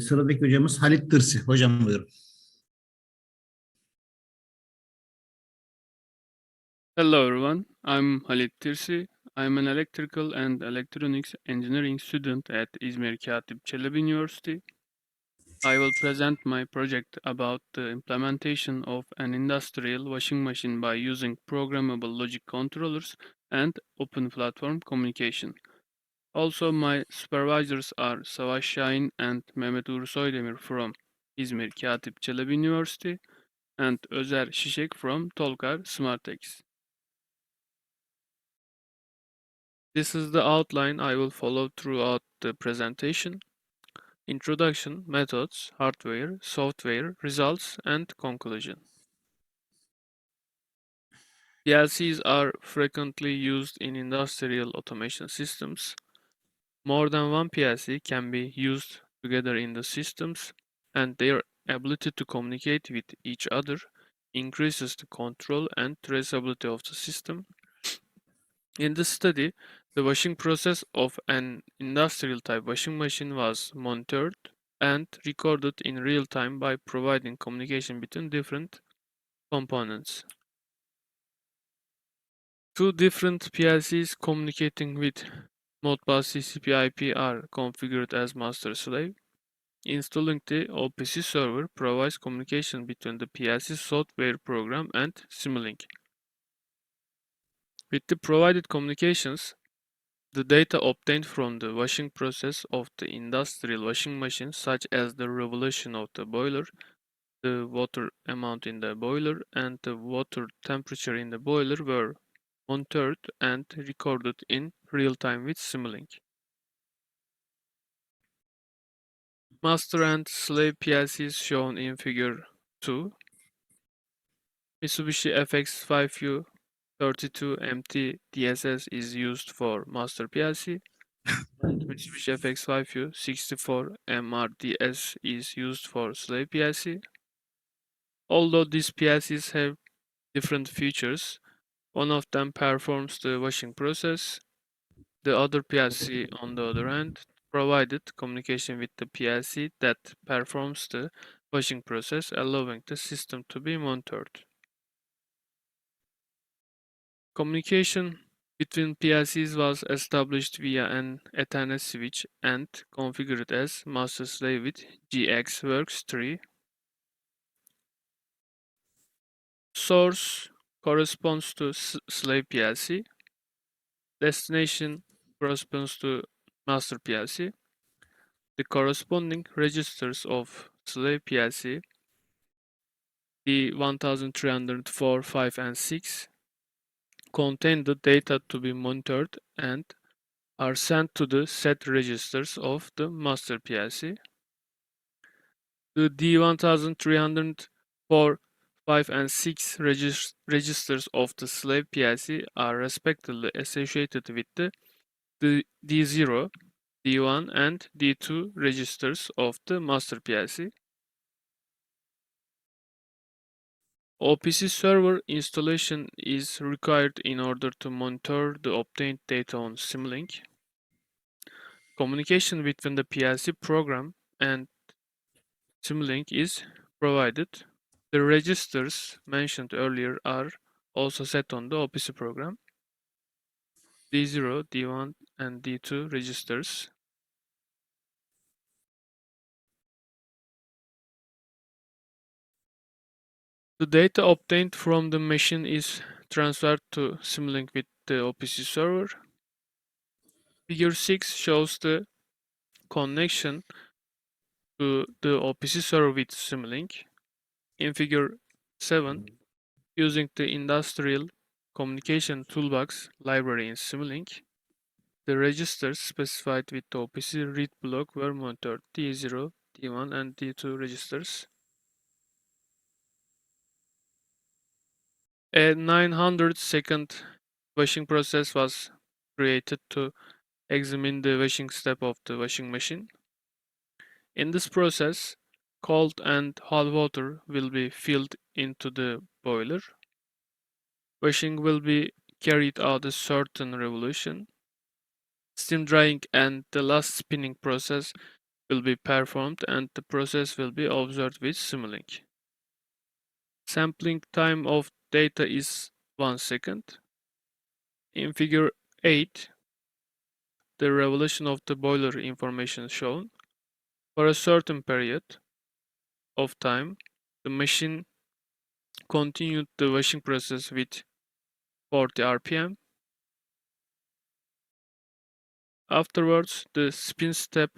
Sıradaki hocamız Halit Tirsi. Hocam buyurun. Hello everyone, I'm Halit Tirsi. I'm an electrical and electronics engineering student at İzmir Katip Çelebi University. I will present my project about the implementation of an industrial washing machine by using programmable logic controllers and open platform communication. Also, my supervisors are Savaş Şahin and Mehmet Uğur Soydemir from İzmir Katip Çelebi University and Özer Şişek from Tolkar Smartex. This is the outline I will follow throughout the presentation: introduction, methods, hardware, software, results, and conclusion. PLCs are frequently used in industrial automation systems. More than one PLC can be used together in the systems, and their ability to communicate with each other increases the control and traceability of the system. In this study, the washing process of an industrial type washing machine was monitored and recorded in real time by providing communication between different components. Two different PLCs communicating with Modbus TCP/IP are configured as master-slave. Installing the OPC server provides communication between the PLC software program and Simulink. With the provided communications, the data obtained from the washing process of the industrial washing machine, such as the revolution of the boiler, the water amount in the boiler, and the water temperature in the boiler, were monitored and recorded in real time with Simulink. Master and slave PLCs shown in figure 2. Mitsubishi FX5U 32MT DSS is used for master PLC. And Mitsubishi FX5U 64 MRDS is used for slave PLC. Although these PLCs have different features, one of them performs the washing process. The other PLC, on the other hand, provided communication with the PLC that performs the washing process, allowing the system to be monitored. Communication between PLCs was established via an Ethernet switch and configured as master-slave with GXWorks 3. Source corresponds to slave PLC. Destination corresponds to master PLC. The corresponding registers of slave PLC, the 1304, 5, and 6, contain the data to be monitored and are sent to the set registers of the master PLC. The D1304, 5, and 6 registers of the slave PLC are respectively associated with the D0, D1, and D2 registers of the master PLC. OPC server installation is required in order to monitor the obtained data on Simulink. Communication between the PLC program and Simulink is provided. The registers mentioned earlier are also set on the OPC program. D0, D1, and D2 registers. The data obtained from the machine is transferred to Simulink with the OPC server. Figure 6 shows the connection to the OPC server with Simulink. In figure 7, using the industrial communication toolbox library in Simulink, the registers specified with the OPC read block were monitored: D0, D1, and D2 registers. A 900-second washing process was created to examine the washing step of the washing machine. In this process, cold and hot water will be filled into the boiler. Washing will be carried out a certain revolution. Steam drying and the last spinning process will be performed and the process will be observed with Simulink. Sampling time of data is 1 second. In figure 8, the revolution of the boiler information is shown. For a certain period of time, the machine continued the washing process with 40 RPM. Afterwards, the spin step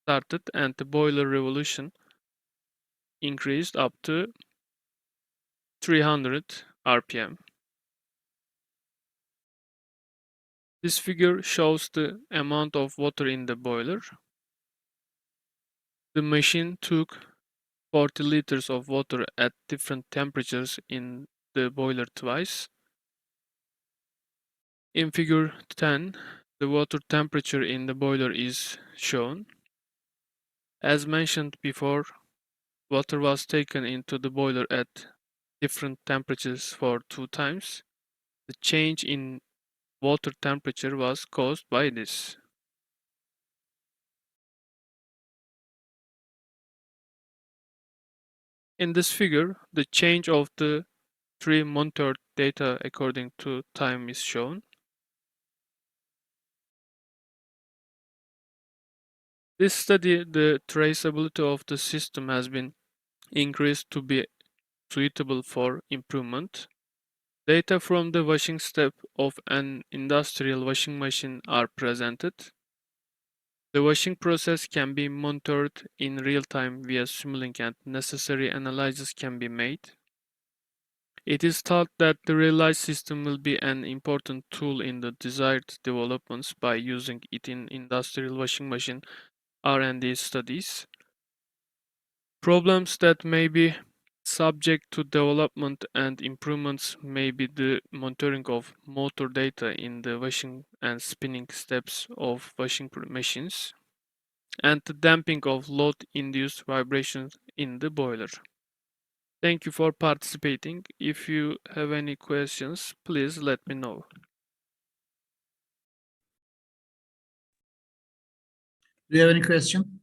started and the boiler revolution increased up to 300 RPM. This figure shows the amount of water in the boiler. The machine took 40 liters of water at different temperatures in the boiler twice. In figure 10, the water temperature in the boiler is shown. As mentioned before, water was taken into the boiler at different temperatures for 2 times. The change in water temperature was caused by this. In this figure, the change of the 3 monitored data according to time is shown. This study, the traceability of the system has been increased to be suitable for improvement. Data from the washing step of an industrial washing machine are presented. The washing process can be monitored in real time via Simulink and necessary analysis can be made. It is thought that the realized system will be an important tool in the desired developments by using it in industrial washing machine R&D studies. Problems that may be subject to development and improvements may be the monitoring of motor data in the washing and spinning steps of washing machines and the damping of load-induced vibrations in the boiler. Thank you for participating. If you have any questions, please let me know. Do you have any question?